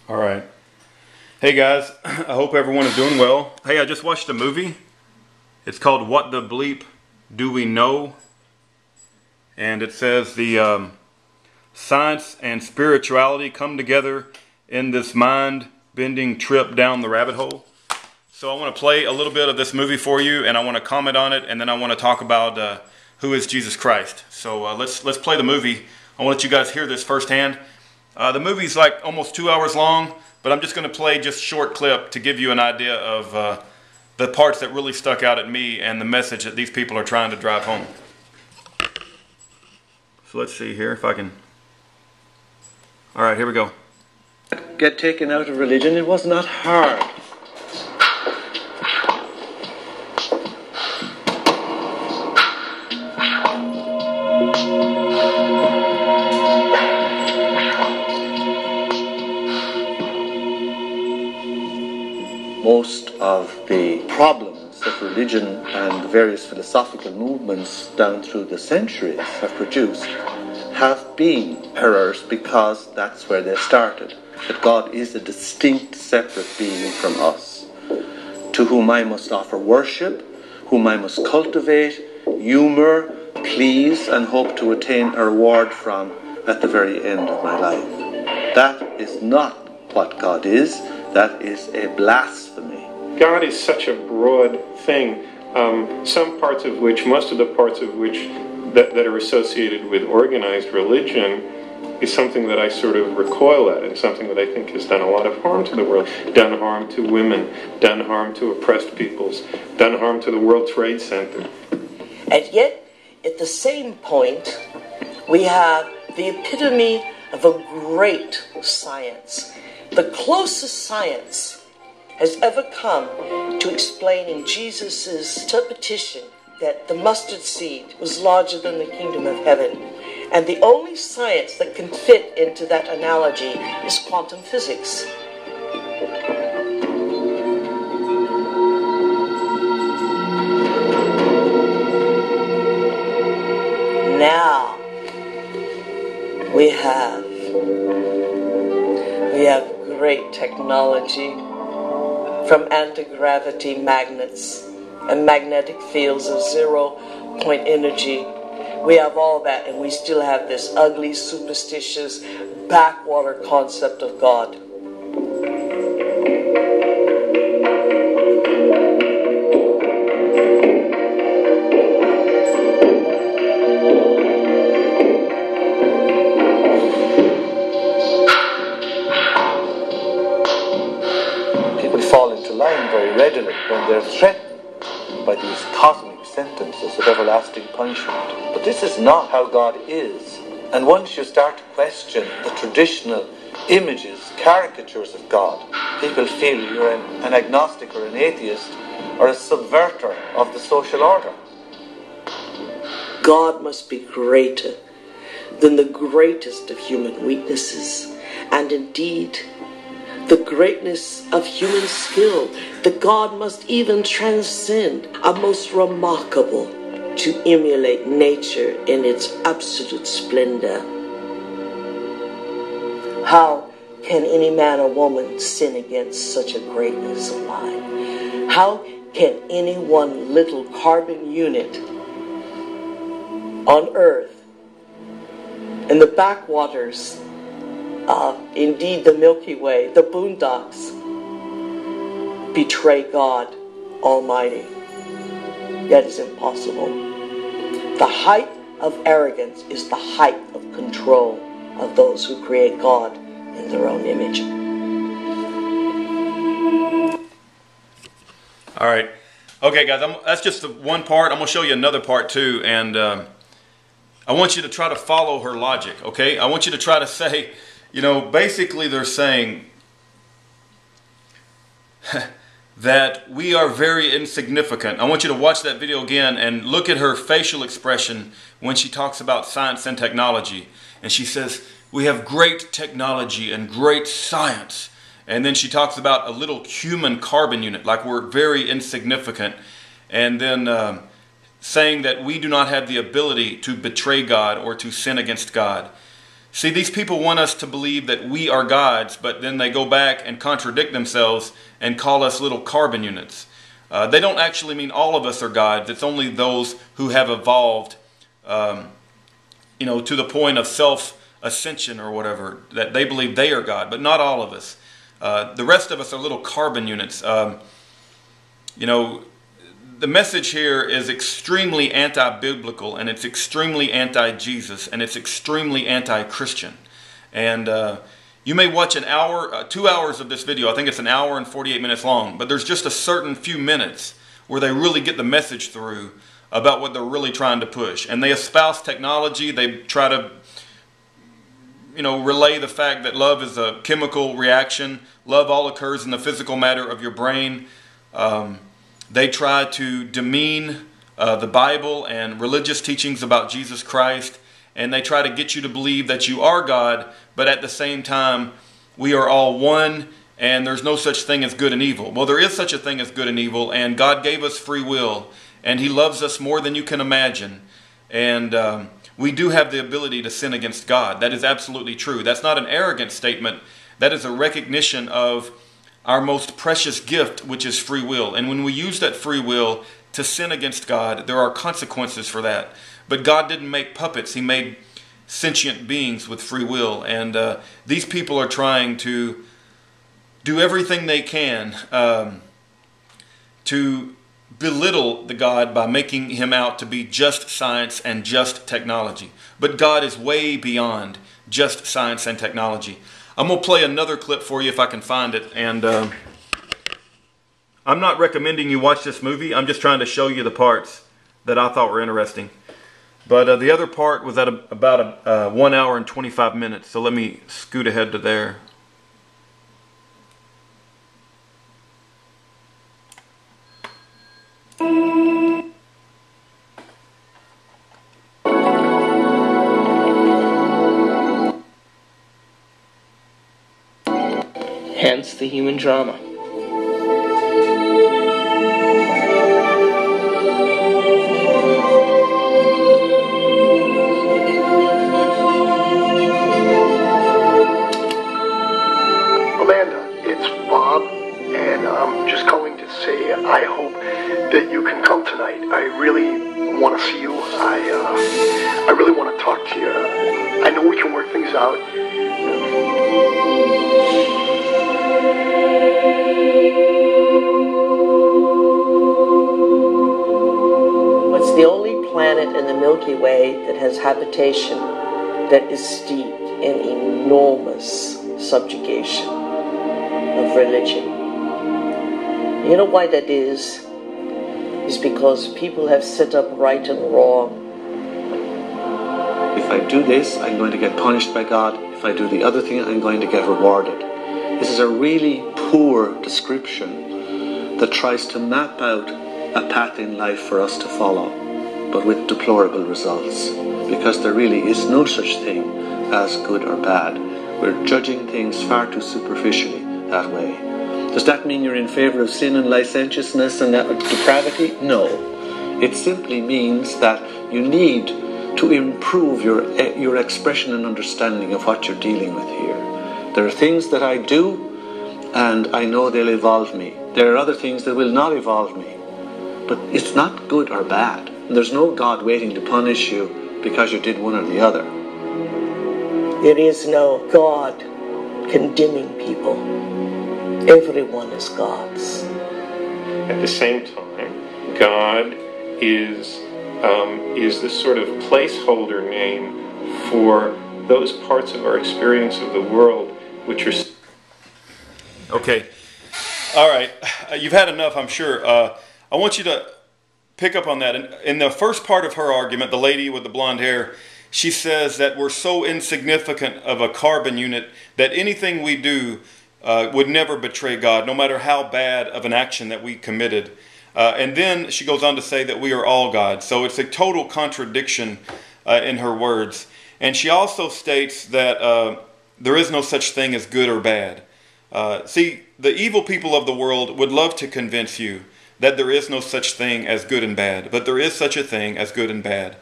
All right. Hey guys, I hope everyone is doing well. Hey, I just watched a movie. It's called What the Bleep Do We Know? And it says the science and spirituality come together in this mind-bending trip down the rabbit hole. So I want to play a little bit of this movie for you, and I want to comment on it, and then I want to talk about who is Jesus Christ. So let's play the movie. I want to let you guys hear this firsthand. The movie's like almost 2 hours long, but I'm just going to play just a short clip to give you an idea of the parts that really stuck out at me and the message that these people are trying to drive home. So let's see here if I can... All right, here we go. Get taken out of religion, it was not hard. Most of the problems that religion and the various philosophical movements down through the centuries have produced have been errors because that's where they started. That God is a distinct, separate being from us, to whom I must offer worship, whom I must cultivate, humour, please, and hope to attain a reward from at the very end of my life. That is not what God is. That is a blasphemy. God is such a broad thing, most of the parts of which that are associated with organized religion is something that I sort of recoil at, and something that I think has done a lot of harm to the world, done harm to women, done harm to oppressed peoples, done harm to the World Trade Center. And yet, at the same point, we have the epitome of a great science. The closest science has ever come to explaining Jesus' interpretation that the mustard seed was larger than the kingdom of heaven. And the only science that can fit into that analogy is quantum physics. Now, we have great technology, from anti-gravity magnets and magnetic fields of zero-point energy. We have all that, and we still have this ugly, superstitious, backwater concept of God. Very readily when they're threatened by these cosmic sentences of everlasting punishment. But this is not how God is. And once you start to question the traditional images, caricatures of God, people feel you're an agnostic or an atheist or a subverter of the social order. God must be greater than the greatest of human weaknesses, and indeed the greatness of human skill. That God must even transcend a most remarkable to emulate nature in its absolute splendor. How can any man or woman sin against such a greatness of mine? How can any one little carbon unit on earth, in the backwaters of, indeed, the Milky Way, the boondocks, betray God Almighty? That is impossible. The height of arrogance is the height of control of those who create God in their own image. All right. Okay, guys, that's just the one part. I'm going to show you another part too, and I want you to try to follow her logic, okay? I want you to try to say, you know, basically they're saying that we are very insignificant. I want you to watch that video again and look at her facial expression when she talks about science and technology. And she says, we have great technology and great science. And then she talks about a little human carbon unit, like we're very insignificant. And then saying that we do not have the ability to betray God or to sin against God. See, these people want us to believe that we are gods, but then they go back and contradict themselves and call us little carbon units. They don't actually mean all of us are gods. It's only those who have evolved, to the point of self-ascension or whatever, that they believe they are God, but not all of us. The rest of us are little carbon units. The message here is extremely anti-biblical, and it's extremely anti-Jesus, and it's extremely anti-Christian. And you may watch 2 hours of this video. I think it's 1 hour and 48 minutes long, but there's just a certain few minutes where they really get the message through about what they're really trying to push. And they espouse technology. They try to relay the fact that love is a chemical reaction. Love all occurs in the physical matter of your brain. They try to demean the Bible and religious teachings about Jesus Christ, and they try to get you to believe that you are God, but at the same time, we are all one, and there's no such thing as good and evil. Well, there is such a thing as good and evil, and God gave us free will, and He loves us more than you can imagine, and we do have the ability to sin against God. That is absolutely true. That's not an arrogant statement. That is a recognition of our most precious gift, which is free will. And when we use that free will to sin against God, there are consequences for that. But God didn't make puppets. He made sentient beings with free will. And these people are trying to do everything they can to belittle the God by making Him out to be just science and just technology. But God is way beyond just science and technology. I'm going to play another clip for you if I can find it. And I'm not recommending you watch this movie. I'm just trying to show you the parts that I thought were interesting. But the other part was at about 1 hour and 25 minutes. So let me scoot ahead to there. Hence the human drama. Amanda, it's Bob, and I'm just calling to say I hope that you can come tonight. I really want to see you. I really want to talk to you. I know we can work things out. It's the only planet in the Milky Way that has habitation that is steeped in enormous subjugation of religion. You know why that is? It's because people have set up right and wrong. If I do this, I'm going to get punished by God. If I do the other thing, I'm going to get rewarded. This is a really poor description that tries to map out a path in life for us to follow, but with deplorable results, because there really is no such thing as good or bad. We're judging things far too superficially that way. Does that mean you're in favor of sin and licentiousness and depravity? No. It simply means that you need to improve your expression and understanding of what you're dealing with here. There are things that I do, and I know they'll evolve me. There are other things that will not evolve me. But it's not good or bad. There's no God waiting to punish you because you did one or the other. There is no God condemning people. Everyone is God's. At the same time, God is the sort of placeholder name for those parts of our experience of the world which are... Okay. All right. You've had enough, I'm sure. I want you to pick up on that. In the first part of her argument, the lady with the blonde hair, she says that we're so insignificant of a carbon unit that anything we do would never betray God, no matter how bad of an action that we committed. And then she goes on to say that we are all God. So it's a total contradiction in her words. And she also states that there is no such thing as good or bad. See, the evil people of the world would love to convince you that there is no such thing as good and bad, but there is such a thing as good and bad.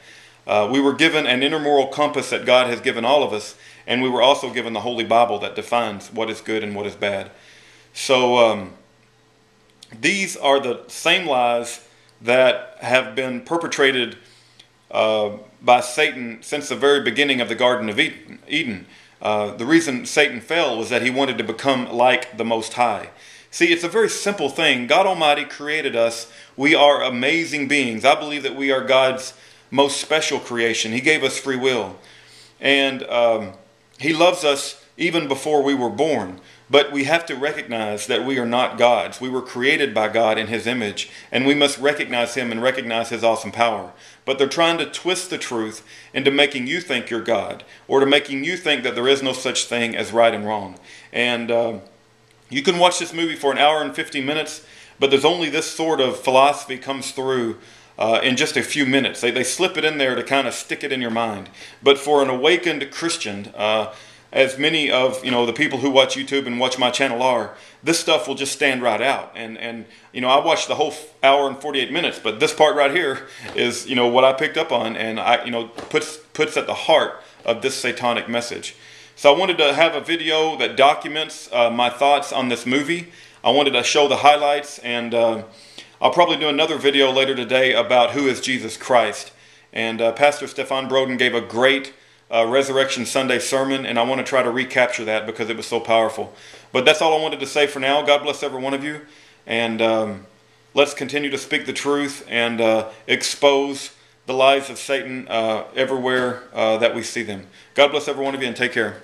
We were given an inner moral compass that God has given all of us, And we were also given the Holy Bible that defines what is good and what is bad. So these are the same lies that have been perpetrated by Satan since the very beginning of the Garden of Eden. The reason Satan fell was that he wanted to become like the Most High. See, it's a very simple thing. God Almighty created us. We are amazing beings. I believe that we are God's most special creation. He gave us free will. And He loves us even before we were born. But we have to recognize that we are not gods. We were created by God in His image, and we must recognize Him and recognize His awesome power. But they're trying to twist the truth into making you think you're God, or to making you think that there is no such thing as right and wrong. And you can watch this movie for an hour and 50 minutes, but there's only this sort of philosophy comes through in just a few minutes. They slip it in there to kind of stick it in your mind. But for an awakened Christian, as many of the people who watch YouTube and watch my channel are, this stuff will just stand right out. And I watched the whole hour and 48 minutes, but this part right here is what I picked up on, and puts at the heart of this satanic message. So I wanted to have a video that documents my thoughts on this movie. I wanted to show the highlights, and I'll probably do another video later today about who is Jesus Christ. And Pastor Stefan Broden gave a great Resurrection Sunday sermon, and I want to try to recapture that because it was so powerful. But that's all I wanted to say for now. God bless every one of you, and let's continue to speak the truth and expose the lies of Satan everywhere that we see them. God bless every one of you, and take care.